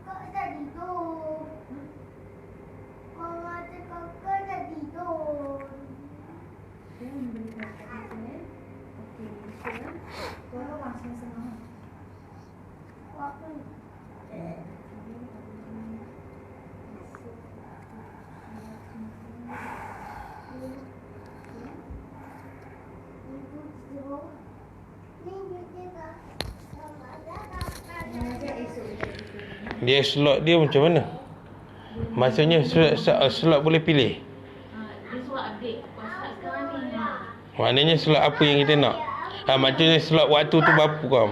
kakak dah tidur. Mama kata kakak dah tidur. Dia membeli kakak dia. Okey, bisa. Korang langsung senang. Apa? Dia slot dia macam mana? Maksudnya slot boleh pilih? Dia suruh update WhatsApp sekarang ni. Maknanya slot apa yang kita nak? Maksudnya slot waktu tu berapa kau?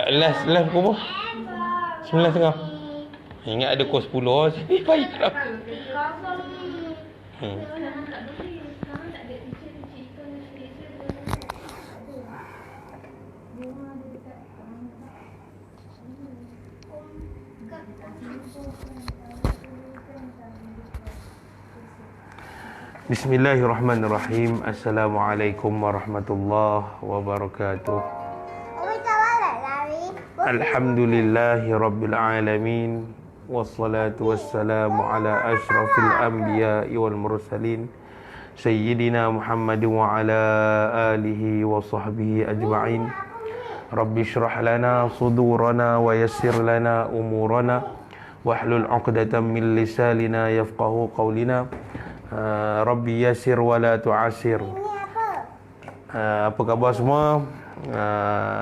Last berapa? 9.30. Ingat ada kos 10 sini payahlah. Bismillahirrahmanirrahim. Assalamualaikum warahmatullahi wabarakatuh. Alhamdulillahi rabbil alamin. Wassalatu wassalamu ala ashrafil anbiya'i wal mursalin Sayyidina Muhammadin wa ala alihi wa sahbihi ajma'in. Rabbi syrah lana sudurana wa yassir lana umurana wahlul 'uqdatam min lisanina yafqahu qawlina. Rabbi yassir wa la tu'asir. Apa khabar semua?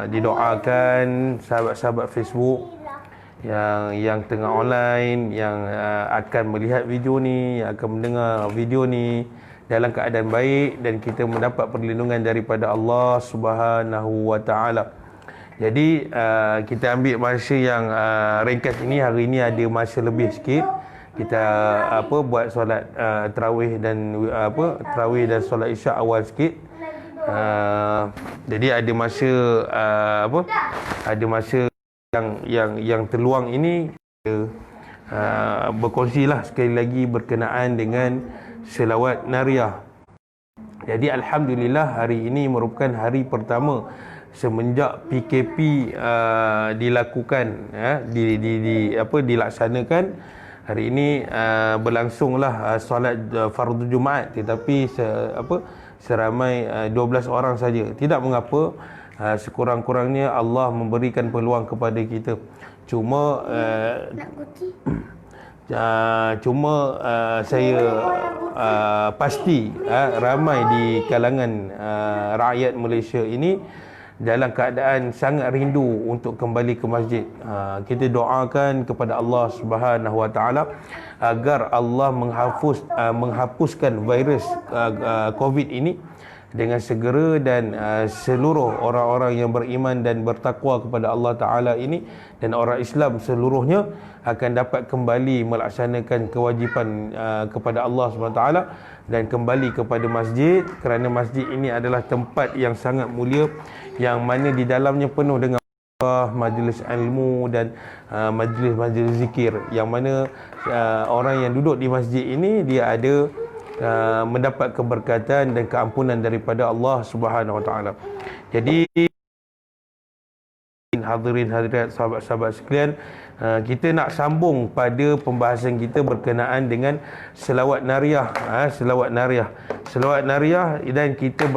Didoakan sahabat-sahabat Facebook yang tengah online, yang akan melihat video ni, yang akan mendengar video ni dalam keadaan baik dan kita mendapat perlindungan daripada Allah Subhanahu wa taala. Jadi kita ambil masa yang ringkas ini. Hari ini ada masa lebih sikit. Kita buat solat tarawih dan tarawih dan solat isyak awal sikit. Jadi ada masa ada masa yang terluang ini berkongsilah sekali lagi berkenaan dengan selawat nariah. Jadi alhamdulillah hari ini merupakan hari pertama semenjak PKP dilakukan, dilaksanakan. Hari ini berlangsunglah solat fardu Jumaat, tetapi seramai 12 orang saja. Tidak mengapa, sekurang-kurangnya Allah memberikan peluang kepada kita. Cuma saya pasti ramai di kalangan rakyat Malaysia ini dalam keadaan sangat rindu untuk kembali ke masjid. Kita doakan kepada Allah Subhanahu wa taala agar Allah menghapuskan virus COVID ini dengan segera, dan seluruh orang-orang yang beriman dan bertakwa kepada Allah taala ini dan orang Islam seluruhnya akan dapat kembali melaksanakan kewajipan kepada Allah Subhanahu wa taala dan kembali kepada masjid, kerana masjid ini adalah tempat yang sangat mulia, yang mana di dalamnya penuh dengan majlis ilmu dan majlis-majlis zikir, yang mana orang yang duduk di masjid ini dia ada mendapat keberkatan dan keampunan daripada Allah Subhanahu wa taala. Jadi hadirin hadirat, sahabat-sahabat sekalian, kita nak sambung pada pembahasan kita berkenaan dengan selawat nariah. Selawat nariah, dan kita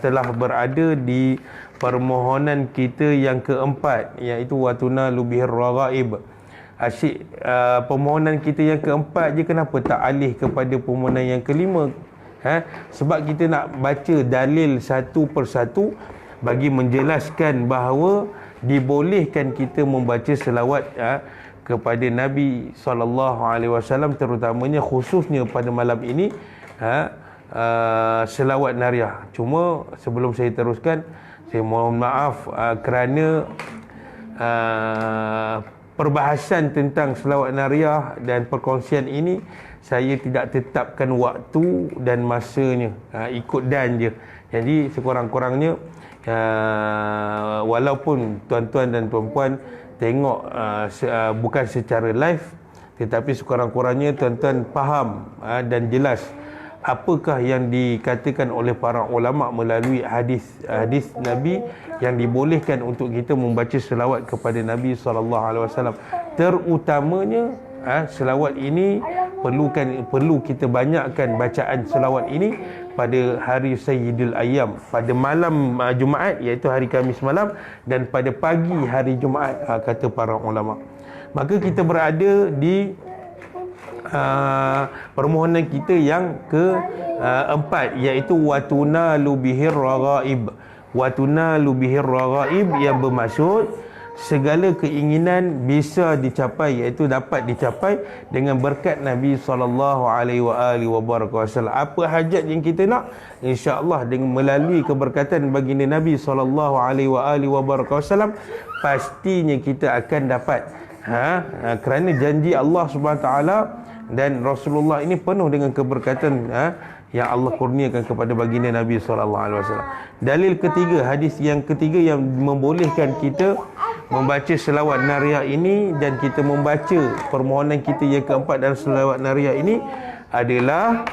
telah berada di permohonan kita yang keempat, iaitu watuna lubihir raghaib. Asyik permohonan kita yang keempat je, kenapa tak alih kepada permohonan yang kelima? Sebab kita nak baca dalil satu persatu bagi menjelaskan bahawa dibolehkan kita membaca selawat kepada Nabi SAW, terutamanya khususnya pada malam ini selawat nariah. Cuma sebelum saya teruskan, saya mohon maaf kerana perbahasan tentang selawat nariah dan perkongsian ini saya tidak tetapkan waktu dan masanya, ikut dan je. Jadi sekurang-kurangnya walaupun tuan-tuan dan puan-puan tengok bukan secara live, tetapi sekurang-kurangnya tuan-tuan faham dan jelas apakah yang dikatakan oleh para ulama melalui hadis Nabi yang dibolehkan untuk kita membaca selawat kepada Nabi SAW. Terutamanya selawat ini perlu kita banyakkan bacaan selawat ini pada hari Sayyidul Ayyam, pada malam Jumaat iaitu hari Khamis malam, dan pada pagi hari Jumaat, kata para ulama. Maka kita berada di permohonan kita yang keempat, iaitu watunalu bihir raghaib. Watunalu bihir raghaib yang bermaksud segala keinginan bisa dicapai, iaitu dapat dicapai dengan berkat Nabi SAW. Apa hajat yang kita nak, insya-Allah dengan melalui keberkatan baginda Nabi SAW, pastinya kita akan dapat. Kerana janji Allah SWT dan Rasulullah ini penuh dengan keberkatan yang Allah kurniakan kepada baginda Nabi SAW. Dalil ketiga, hadis yang ketiga yang membolehkan kita membaca selawat nariah ini dan kita membaca permohonan kita yang keempat dalam selawat nariah ini adalah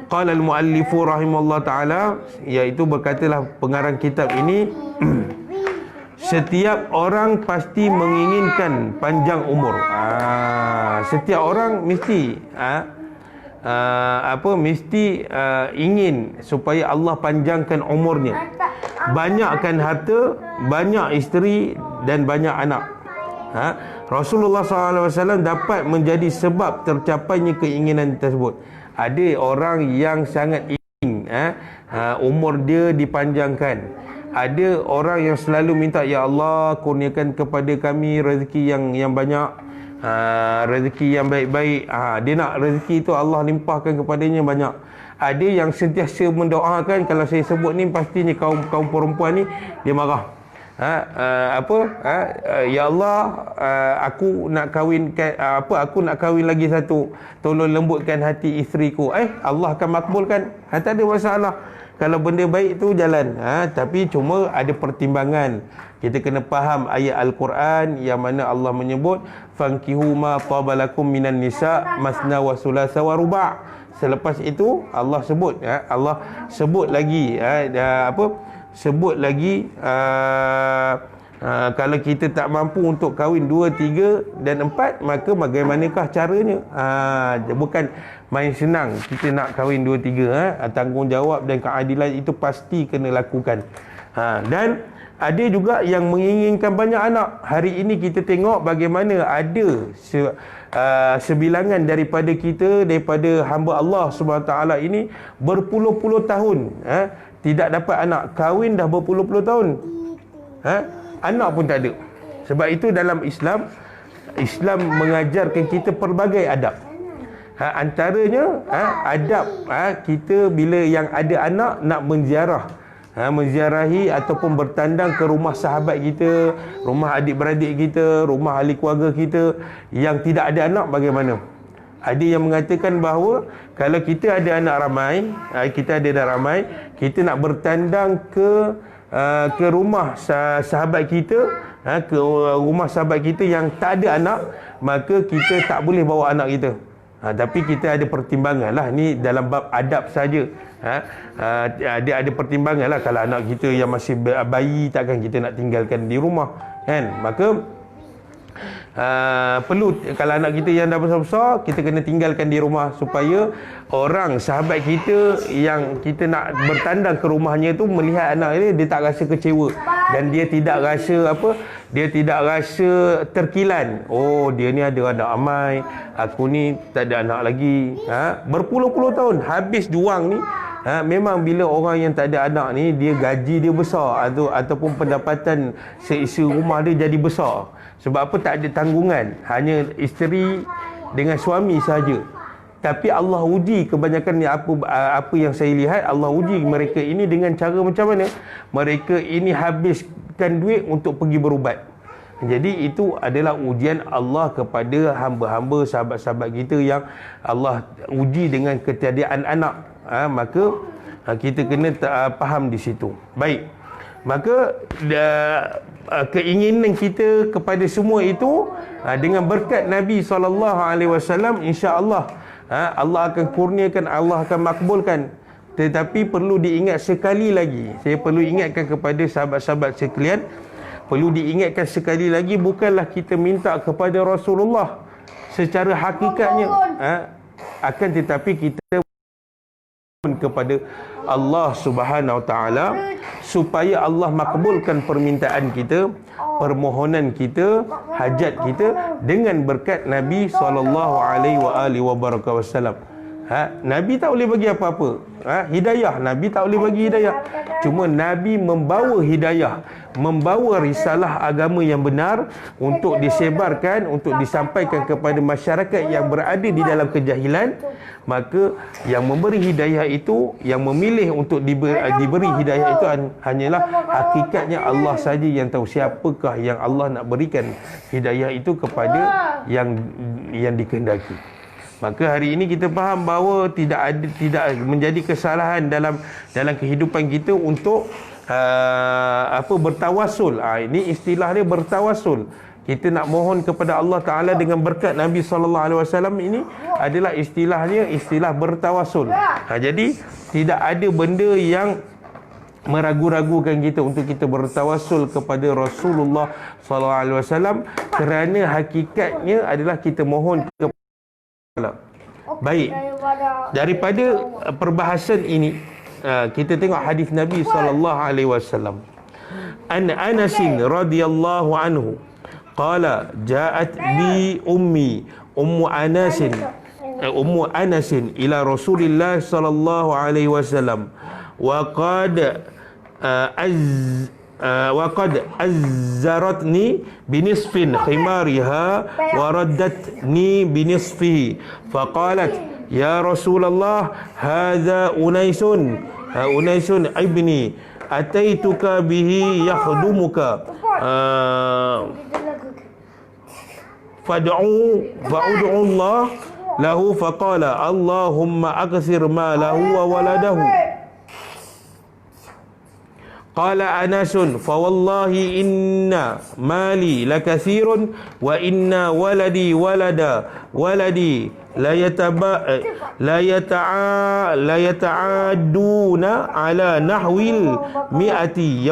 qala al-muallifu rahimahullah ta'ala, iaitu berkatalah pengarang kitab ini, setiap orang pasti menginginkan panjang umur. Setiap orang mesti ingin supaya Allah panjangkan umurnya, banyakkan harta, banyak isteri dan banyak anak. Rasulullah SAW dapat menjadi sebab tercapainya keinginan tersebut. Ada orang yang sangat ingin umur dia dipanjangkan. Ada orang yang selalu minta, ya Allah kurniakan kepada kami rezeki yang banyak, rezeki yang baik-baik. Dia nak rezeki itu Allah limpahkan kepadanya banyak. Ada yang sentiasa mendoakan, kalau saya sebut ni pastinya kaum perempuan ni dia marah. Ya Allah, aku nak kahwinkan, aku nak kahwin lagi satu, tolong lembutkan hati isteriku. Allah akan makbulkan. Tak ada masalah kalau benda baik tu jalan. Tapi cuma ada pertimbangan. Kita kena faham ayat Al-Quran yang mana Allah menyebut fankihu ma tabalakum minan nisa masna wa sulasa wa ruba'. Selepas itu Allah sebut, Allah sebut lagi sebut lagi kalau kita tak mampu untuk kahwin 2, 3 dan 4, maka bagaimanakah caranya? Bukan main senang kita nak kahwin 2, 3. Tanggungjawab dan keadilan itu pasti kena lakukan. Dan ada juga yang menginginkan banyak anak. Hari ini kita tengok bagaimana ada sebilangan daripada kita, daripada hamba Allah SWT ini berpuluh-puluh tahun tidak dapat anak. Kahwin dah berpuluh-puluh tahun, anak pun tak ada. Sebab itu dalam Islam mengajarkan kita pelbagai adab. Antaranya adab kita bila yang ada anak nak menziarahi ataupun bertandang ke rumah sahabat kita, rumah adik-beradik kita, rumah ahli keluarga kita yang tidak ada anak. Bagaimana? Ada yang mengatakan bahawa kalau kita ada anak ramai, kita nak bertandang ke rumah sahabat kita, ke rumah sahabat kita yang tak ada anak, maka kita tak boleh bawa anak kita. Tapi kita ada pertimbangan lah. Ni dalam bab adab saja. Dia ada pertimbangan lah. Kalau anak kita yang masih bayi, takkan kita nak tinggalkan di rumah, kan? Maka perlu, kalau anak kita yang dah besar-besar, kita kena tinggalkan di rumah supaya orang sahabat kita yang kita nak bertandang ke rumahnya tu melihat anak ini, dia tak rasa kecewa dan dia tidak rasa dia tidak rasa terkilan. Oh, dia ni ada anak ramai, aku ni tak ada anak lagi. Berpuluh-puluh tahun habis diorang ni. Memang bila orang yang tak ada anak ni, dia gaji dia besar ataupun pendapatan seisi rumah dia jadi besar. Sebab apa? Tak ada tanggungan, hanya isteri dengan suami saja. Tapi Allah uji kebanyakan ni, apa yang saya lihat, Allah uji mereka ini dengan cara macam mana? Mereka ini habiskan duit untuk pergi berubat. Jadi itu adalah ujian Allah kepada hamba-hamba, sahabat-sahabat kita yang Allah uji dengan ketiadaan anak. Maka kita kena faham di situ. Baik. Maka keinginan kita kepada semua itu dengan berkat Nabi SAW, insya-Allah Allah akan kurniakan, Allah akan makbulkan. Tetapi perlu diingat sekali lagi, saya perlu ingatkan kepada sahabat-sahabat sekalian, perlu diingatkan sekali lagi, bukanlah kita minta kepada Rasulullah secara hakikatnya, akan tetapi kita kepada Allah Subhanahu Wa Taala supaya Allah makbulkan permintaan kita, permohonan kita, hajat kita dengan berkat Nabi SAW. Nabi tak boleh bagi apa-apa. Hidayah, Nabi tak boleh bagi hidayah. Cuma Nabi membawa hidayah, membawa risalah agama yang benar untuk disebarkan, untuk disampaikan kepada masyarakat yang berada di dalam kejahilan. Maka yang memberi hidayah itu, yang memilih untuk diberi hidayah itu hanyalah hakikatnya Allah saja yang tahu siapakah yang Allah nak berikan hidayah itu kepada yang dikehendaki. Maka hari ini kita faham bahawa tidak menjadi kesalahan dalam kehidupan kita untuk bertawasul. Ini istilah dia bertawasul. Kita nak mohon kepada Allah Taala dengan berkat Nabi SAW, ini adalah istilahnya istilah bertawasul. Jadi tidak ada benda yang meragu-ragukan kita untuk kita bertawasul kepada Rasulullah SAW, kerana hakikatnya adalah kita mohon kepada. Baik, daripada perbahasan ini kita tengok hadis Nabi SAW. An Anas radhiyallahu anhu qala ja'at bi ummu Anas ila Rasulillah sallallahu alaihi wasallam wa qad azzaratni binisfin khimariha wa raddatni binisfihi faqalat ya Rasulullah hadha unaisun ibni ataituka bihi yakhdumuka fad'u Allah lahu faqala Allahumma akthir malahu wa waladahu. Qala Anasun fa wallahi inna mali lakathirun wa inna waladi la yata'adduna ala nahwil mi'ati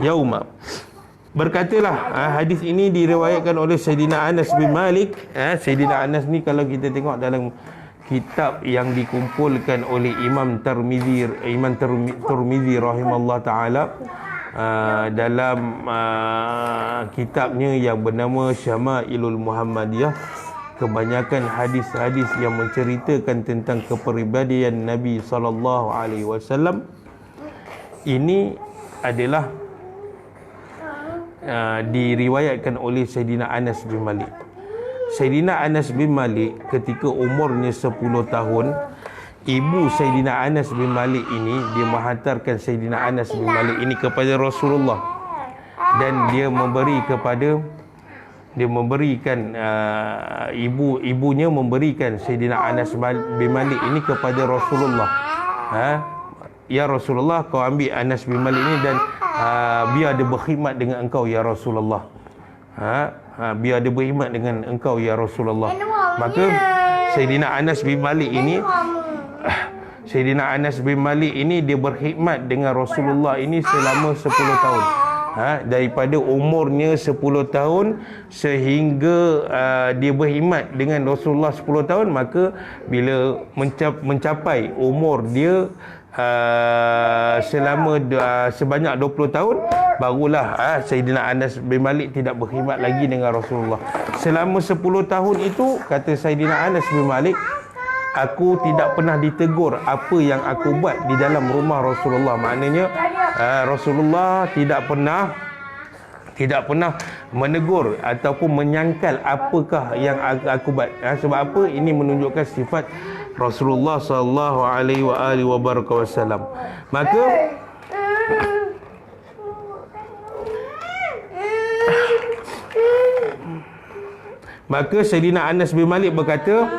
yauma. Berkatalah, hadis ini diriwayatkan oleh Sayyidina Anas bin Malik. Sayyidina Anas ni kalau kita tengok dalam kitab yang dikumpulkan oleh Imam Tirmizi rahimahullah taala, dalam kitabnya yang bernama Syama'ilul Muhammadiyah, kebanyakan hadis-hadis yang menceritakan tentang kepribadian Nabi SAW ini adalah diriwayatkan oleh Sayyidina Anas bin Malik. Sayyidina Anas bin Malik ketika umurnya 10 tahun, ibu Sayyidina Anas bin Malik ini dia menghantarkan Sayyidina Anas bin Malik ini kepada Rasulullah, dan dia memberikan ibunya memberikan Sayyidina Anas bin Malik ini kepada Rasulullah. Ya Rasulullah, kau ambil Anas bin Malik ini dan biar dia berkhidmat dengan engkau ya Rasulullah. Biar dia berkhidmat dengan engkau ya Rasulullah. Maka Sayyidina Anas bin Malik ini dia berkhidmat dengan Rasulullah ini selama 10 tahun. Daripada umurnya 10 tahun sehingga dia berkhidmat dengan Rasulullah 10 tahun, maka bila mencapai umur dia sebanyak 20 tahun, barulah Sayyidina Anas bin Malik tidak berkhidmat lagi dengan Rasulullah. Selama 10 tahun itu, kata Sayyidina Anas bin Malik, aku tidak pernah ditegur apa yang aku buat di dalam rumah Rasulullah. Maknanya Rasulullah tidak pernah menegur ataupun menyangkal apakah yang aku buat. Sebab apa? Ini menunjukkan sifat Rasulullah sallallahu alaihi wasallam. Maka Sayyidina Anas bin Malik berkata,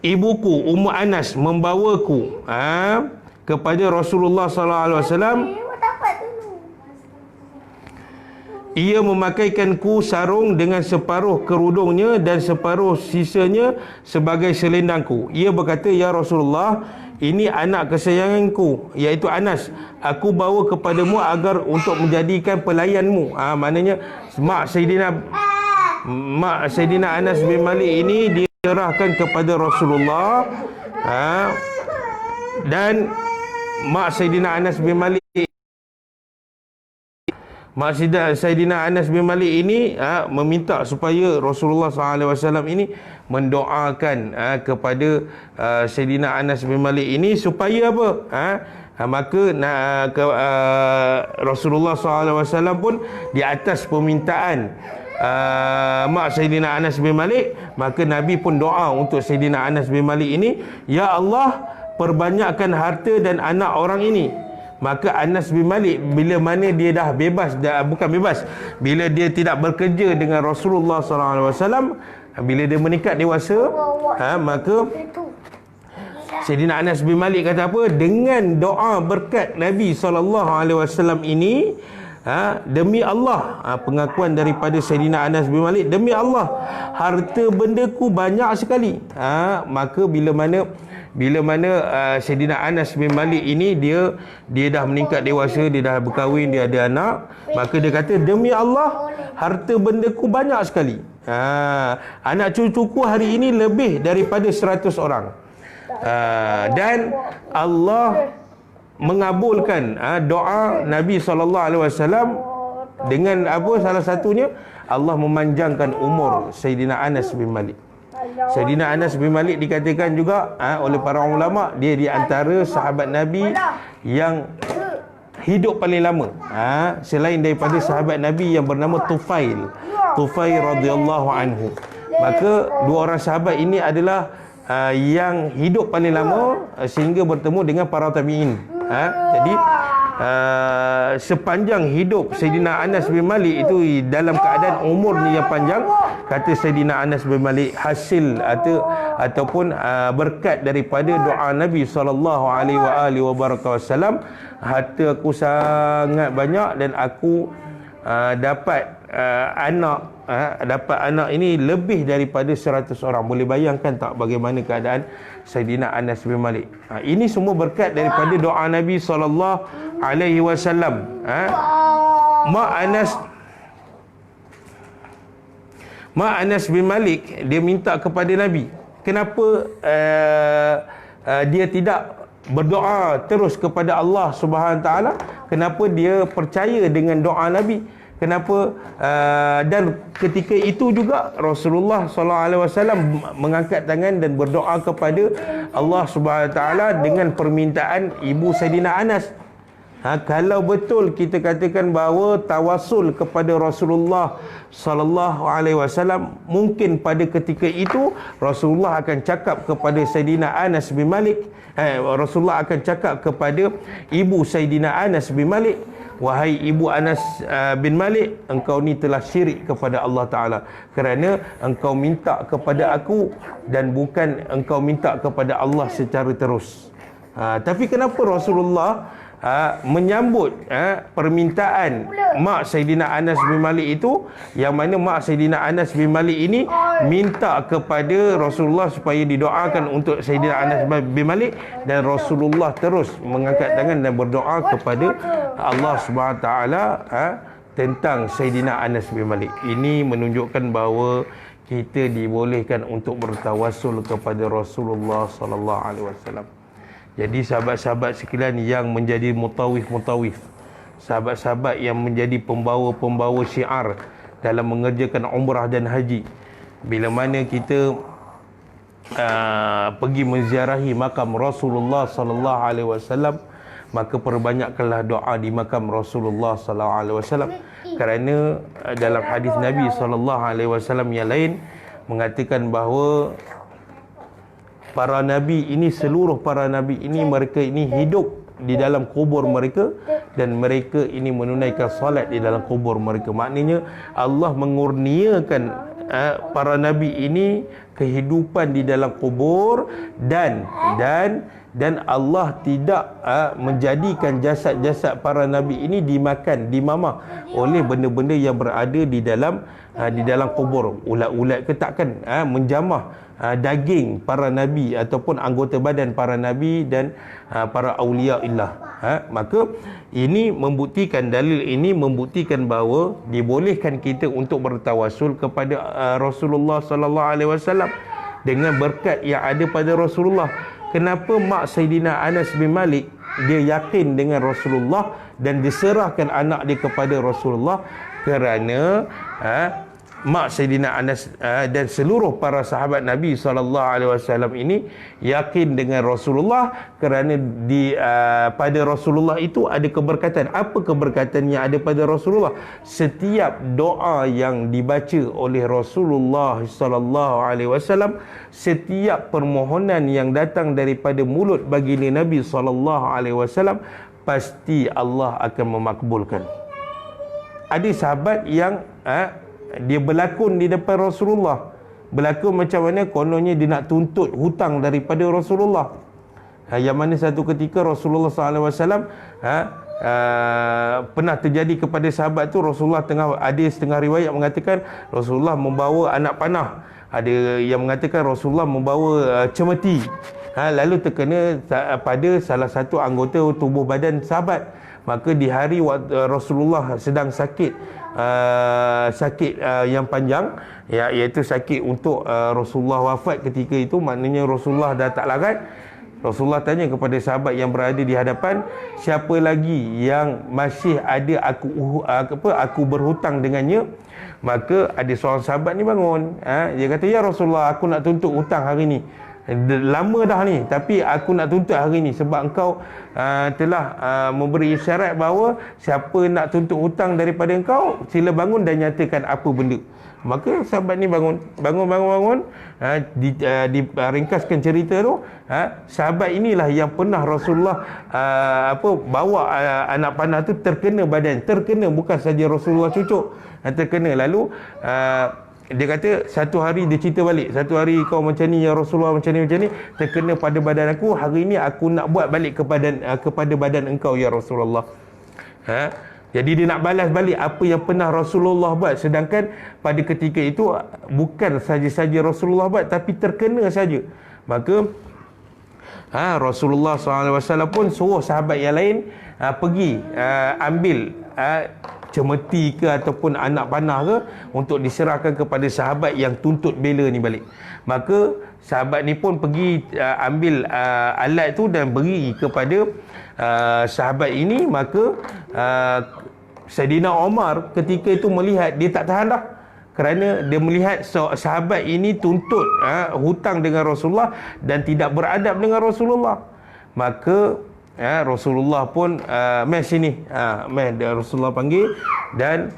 ibuku Ummu Anas membawaku kepada Rasulullah sallallahu alaihi wasallam. Dapat dulu. Ia memakaikanku sarung dengan separuh kerudungnya dan separuh sisanya sebagai selendangku. Ia berkata, "Ya Rasulullah, ini anak kesayanganku, iaitu Anas. Aku bawa kepadamu agar untuk menjadikan pelayanmu." Maknanya mak Sayyidina Anas bin Malik ini diserahkan kepada Rasulullah. Dan mak Sayyidina Anas bin Malik ini meminta supaya Rasulullah SAW ini mendoakan kepada Sayyidina Anas bin Malik ini supaya apa? Maka Rasulullah SAW pun di atas permintaan mak Sayyidina Anas bin Malik, maka Nabi pun doa untuk Sayyidina Anas bin Malik ini, "Ya Allah, perbanyakkan harta dan anak orang ini." Maka Anas bin Malik bila mana dia dah bebas, bila dia tidak bekerja dengan Rasulullah SAW, bila dia meningkat dewasa, maka Sayyidina Anas bin Malik kata apa? Dengan doa berkat Nabi SAW ini, demi Allah, pengakuan daripada Sayyidina Anas bin Malik, demi Allah, harta bendaku banyak sekali. Maka bila mana Sayyidina Anas bin Malik ini dia dah meningkat dewasa, dia dah berkahwin, dia ada anak, maka dia kata, demi Allah, harta bendaku banyak sekali. Anak cucuku hari ini lebih daripada 100 orang. Dan Allah mengabulkan doa Nabi SAW dengan apa? Salah satunya, Allah memanjangkan umur Sayyidina Anas bin Malik. Sayyidina Anas bin Malik dikatakan juga oleh para ulama, dia di antara sahabat Nabi yang hidup paling lama, selain daripada sahabat Nabi yang bernama Tufail radhiyallahu anhu. Maka dua orang sahabat ini adalah yang hidup paling lama sehingga bertemu dengan para tabi'in. Jadi sepanjang hidup Sayyidina Anas bin Malik itu dalam keadaan umurnya yang panjang, kata Sayyidina Anas bin Malik, hasil ataupun berkat daripada doa Nabi SAW, harta aku sangat banyak dan aku dapat anak ini lebih daripada 100 orang. Boleh bayangkan tak bagaimana keadaan Sayyidina Anas bin Malik? Ini semua berkat daripada doa Nabi SAW. Mak Anas bin Malik dia minta kepada Nabi, kenapa dia tidak berdoa terus kepada Allah Subhanahu Wa Taala? Kenapa dia percaya dengan doa Nabi? Kenapa? Dan ketika itu juga Rasulullah SAW mengangkat tangan dan berdoa kepada Allah Subhanahu Wa Taala dengan permintaan ibu Sayyidina Anas. Kalau betul kita katakan bahawa tawasul kepada Rasulullah SAW, mungkin pada ketika itu Rasulullah akan cakap kepada Sayyidina Anas bin Malik, Rasulullah akan cakap kepada ibu Sayyidina Anas bin Malik, "Wahai ibu Anas bin Malik, engkau ni telah syirik kepada Allah Ta'ala, kerana engkau minta kepada aku dan bukan engkau minta kepada Allah secara terus." Tapi kenapa Rasulullah menyambut permintaan mak Sayyidina Anas bin Malik itu, yang mana mak Sayyidina Anas bin Malik ini minta kepada Rasulullah supaya didoakan untuk Sayyidina Anas bin Malik, dan Rasulullah terus mengangkat tangan dan berdoa kepada Allah Subhanahu Wa Taala tentang Sayyidina Anas bin Malik. Ini menunjukkan bahawa kita dibolehkan untuk bertawassul kepada Rasulullah sallallahu alaihi wasallam. Jadi sahabat-sahabat sekalian yang menjadi mutawif, sahabat-sahabat yang menjadi pembawa-pembawa syiar dalam mengerjakan umrah dan haji, bila mana kita pergi menziarahi makam Rasulullah sallallahu alaihi wasallam, maka perbanyakkanlah doa di makam Rasulullah sallallahu alaihi wasallam, kerana dalam hadis Nabi sallallahu alaihi wasallam yang lain mengatakan bahawa para nabi ini, seluruh para nabi ini, mereka ini hidup di dalam kubur mereka dan mereka ini menunaikan salat di dalam kubur mereka. Maknanya Allah mengurniakan para nabi ini kehidupan di dalam kubur, dan Allah tidak menjadikan jasad-jasad para nabi ini dimakan, dimamah oleh benda-benda yang berada di dalam kubur. Ulat-ulat ke takkan menjamah daging para nabi ataupun anggota badan para nabi dan para awliya illah. Maka ini membuktikan, dalil ini membuktikan bahawa dibolehkan kita untuk bertawasul kepada Rasulullah sallallahu alaihi wasallam dengan berkat yang ada pada Rasulullah. Kenapa mak Sayyidina Anas bin Malik dia yakin dengan Rasulullah dan diserahkan anak dia kepada Rasulullah? Kerana mak Sayyidina Anas dan seluruh para sahabat Nabi SAW ini yakin dengan Rasulullah kerana pada Rasulullah itu ada keberkatan. Apa keberkatan yang ada pada Rasulullah? Setiap doa yang dibaca oleh Rasulullah SAW, setiap permohonan yang datang daripada mulut baginda Nabi SAW, pasti Allah akan memakbulkan. Ada sahabat yang dia berlakon di depan Rasulullah. Berlakon macam mana? Kononnya dia nak tuntut hutang daripada Rasulullah. Yang mana satu ketika Rasulullah SAW pernah terjadi kepada sahabat tu. Rasulullah ada setengah riwayat mengatakan Rasulullah membawa anak panah. Ada yang mengatakan Rasulullah membawa cemeti. Lalu terkena pada salah satu anggota tubuh badan sahabat. Maka di hari Rasulullah sedang sakit, yang panjang, iaitu sakit untuk Rasulullah wafat ketika itu, maknanya Rasulullah dah tak larat. Rasulullah tanya kepada sahabat yang berada di hadapan, siapa lagi yang masih ada aku berhutang dengannya? Maka ada seorang sahabat ni bangun, dia kata, ya Rasulullah, aku nak tuntut hutang hari ni. Lama dah ni, tapi aku nak tuntut hari ni sebab engkau telah memberi isyarat bahawa siapa nak tuntut hutang daripada engkau, sila bangun dan nyatakan apa benda. Maka sahabat ni bangun, diringkaskan cerita tu. Sahabat inilah yang pernah Rasulullah bawa anak panah tu terkena badan, terkena bukan saja Rasulullah cucuk, terkena. Lalu dia kata satu hari dia cerita balik, satu hari kau macam ni ya Rasulullah, macam ni terkena pada badan aku, hari ni aku nak buat balik kepada badan engkau ya Rasulullah. Jadi dia nak balas balik apa yang pernah Rasulullah buat, sedangkan pada ketika itu bukan saja-saja Rasulullah buat, tapi terkena saja. Maka Rasulullah SAW pun suruh sahabat yang lain pergi ambil cemeti ke ataupun anak panah ke untuk diserahkan kepada sahabat yang tuntut bela ni balik. Maka sahabat ni pun pergi ambil alat tu dan beri kepada sahabat ini. Maka Saidina Umar ketika itu melihat, dia tak tahan dah, kerana dia melihat sahabat ini tuntut hutang dengan Rasulullah dan tidak beradab dengan Rasulullah. Maka Rasulullah pun mai sini, Rasulullah panggil dan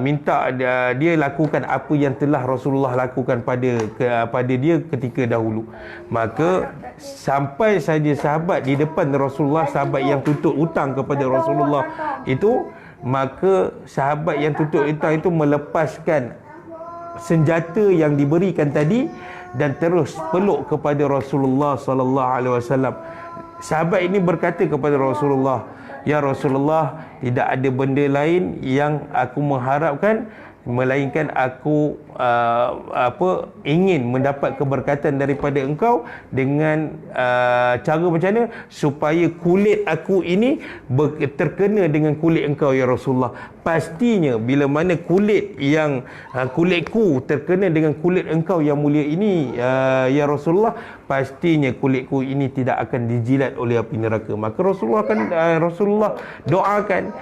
minta dia lakukan apa yang telah Rasulullah lakukan pada dia ketika dahulu. Maka sampai saja sahabat di depan Rasulullah, sahabat yang tuntut hutang kepada Rasulullah itu, maka sahabat yang tuntut hutang itu melepaskan senjata yang diberikan tadi dan terus peluk kepada Rasulullah sallallahu alaihi wasallam. Sahabat ini berkata kepada Rasulullah, ya Rasulullah, tidak ada benda lain yang aku mengharapkan melainkan aku ingin mendapat keberkatan daripada engkau dengan cara macam mana supaya kulit aku ini terkena dengan kulit engkau ya Rasulullah. Pastinya bila mana kulitku terkena dengan kulit engkau yang mulia ini ya Rasulullah, pastinya kulitku ini tidak akan dijilat oleh api neraka. Maka Rasulullah doakan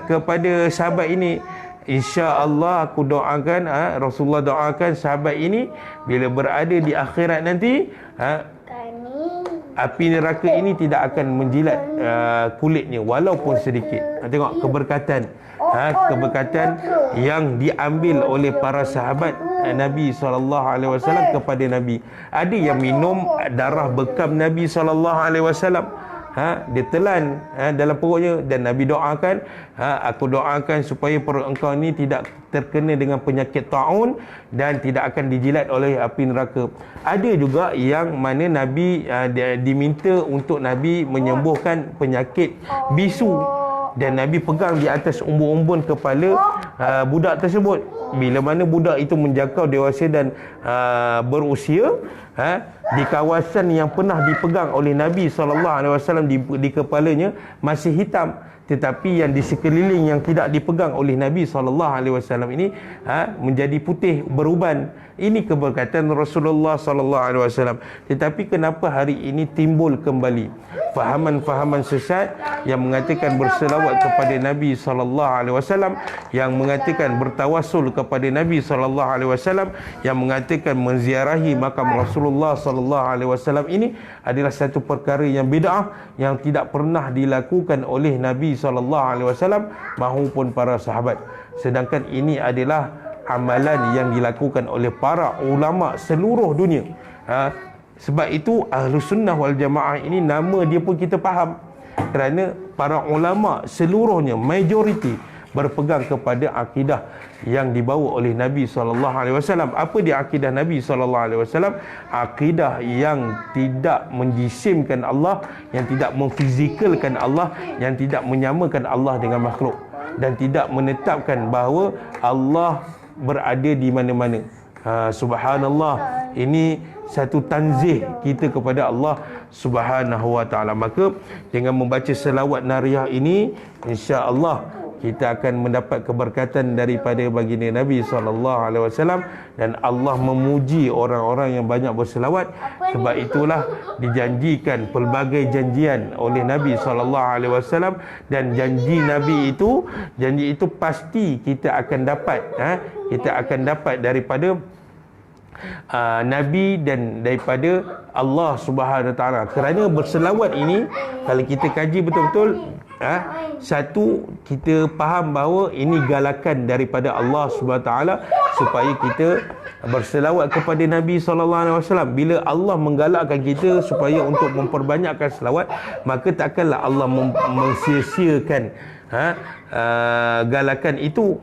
kepada sahabat ini, insya-Allah aku doakan, Rasulullah doakan sahabat ini bila berada di akhirat nanti, api neraka ini tidak akan menjilat kulitnya walaupun sedikit. Tengok keberkatan, keberkatan yang diambil oleh para sahabat Nabi SAW kepada Nabi. Ada yang minum darah bekam Nabi SAW. dia telan dalam perutnya, dan Nabi doakan, aku doakan supaya perut engkau ni tidak terkena dengan penyakit taun dan tidak akan dijilat oleh api neraka. Ada juga yang mana Nabi diminta untuk Nabi menyembuhkan penyakit bisu, dan Nabi pegang di atas umbun-umbun kepala budak tersebut. Bila mana budak itu menjangkau dewasa dan berusia, di kawasan yang pernah dipegang oleh Nabi SAW di kepalanya masih hitam, tetapi yang di sekeliling yang tidak dipegang oleh Nabi SAW ini menjadi putih beruban. Ini keberkatan Rasulullah SAW. Tetapi kenapa hari ini timbul kembali fahaman-fahaman sesat yang mengatakan berselawat kepada Nabi SAW, yang mengatakan bertawasul kepada Nabi SAW, yang mengatakan menziarahi makam Rasulullah SAW, ini adalah satu perkara yang bid'ah yang tidak pernah dilakukan oleh Nabi SAW maupun para sahabat. Sedangkan ini adalah amalan yang dilakukan oleh para ulama seluruh dunia. Sebab itu Ahlus Sunnah wal Jamaah ini nama dia pun kita faham, kerana para ulama seluruhnya, majoriti berpegang kepada akidah yang dibawa oleh Nabi SAW. Apa dia akidah Nabi SAW? Akidah yang tidak menjisimkan Allah, yang tidak memfizikalkan Allah, yang tidak menyamakan Allah dengan makhluk, dan tidak menetapkan bahawa Allah berada di mana-mana. Subhanallah, ini satu tanzih kita kepada Allah Subhanahu wa taala. Maka dengan membaca selawat nariyah ini, insya-Allah kita akan mendapat keberkatan daripada baginda Nabi SAW, dan Allah memuji orang-orang yang banyak berselawat. Sebab itulah dijanjikan pelbagai janjian oleh Nabi SAW, dan janji itu pasti kita akan dapat, kita akan dapat daripada Nabi dan daripada Allah Subhanahu Wa Taala. Kerana berselawat ini, kalau kita kaji betul-betul, satu, kita faham bahawa ini galakan daripada Allah Subhanahu Wa Taala supaya kita berselawat kepada Nabi SAW. Bila Allah menggalakkan kita supaya untuk memperbanyakkan selawat, maka takkanlah Allah mensia-siakan galakan itu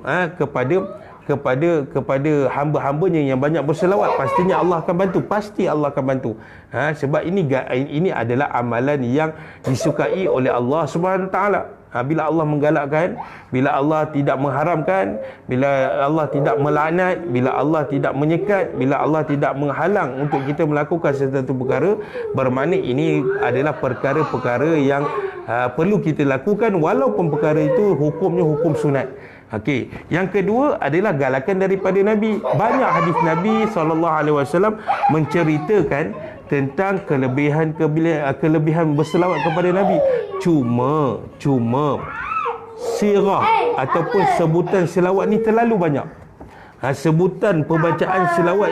kepada hamba-hambanya yang banyak berselawat. Pastinya Allah akan bantu, pasti Allah akan bantu. Sebab ini adalah amalan yang disukai oleh Allah Subhanahu Wa Taala. Bila Allah menggalakkan, bila Allah tidak mengharamkan, bila Allah tidak melaknat, bila Allah tidak menyekat, bila Allah tidak menghalang untuk kita melakukan sesuatu perkara, bermakna ini adalah perkara-perkara yang perlu kita lakukan, walaupun perkara itu hukumnya hukum sunat. Okey, yang kedua adalah galakan daripada Nabi. Banyak hadis Nabi SAW menceritakan tentang kelebihan berselawat kepada Nabi. Cuma sirah ataupun sebutan selawat ni terlalu banyak. Sebutan pembacaan selawat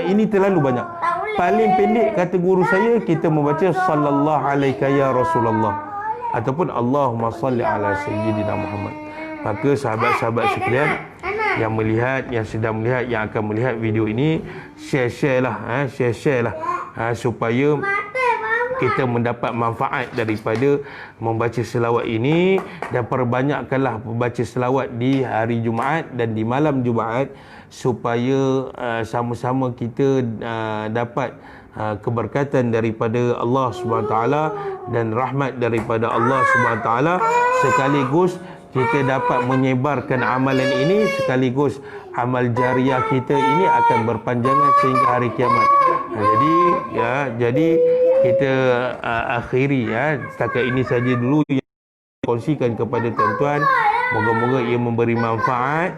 ini terlalu banyak. Paling pendek kata guru saya, kita membaca sallallahu alaika ya Rasulullah ataupun Allahumma salli ala sayyidina Muhammad. Maka sahabat-sahabat sekalian yang melihat, yang sedang melihat, yang akan melihat video ini, share lah supaya kita mendapat manfaat daripada membaca selawat ini, dan perbanyakkanlah membaca selawat di hari Jumaat dan di malam Jumaat, supaya sama-sama kita dapat keberkatan daripada Allah Subhanahu taala dan rahmat daripada Allah Subhanahu taala, sekaligus kita dapat menyebarkan amalan ini, sekaligus amal jariah kita ini akan berpanjangan sehingga hari kiamat. Jadi kita akhiri setakat ini saja dulu yang kongsikan kepada tuan-tuan. Moga-moga ia memberi manfaat.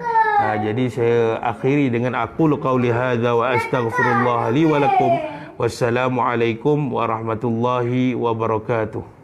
Jadi saya akhiri dengan aqulu qauli hadza wa astaghfirullah li wa lakum. Wassalamualaikum warahmatullahi wabarakatuh.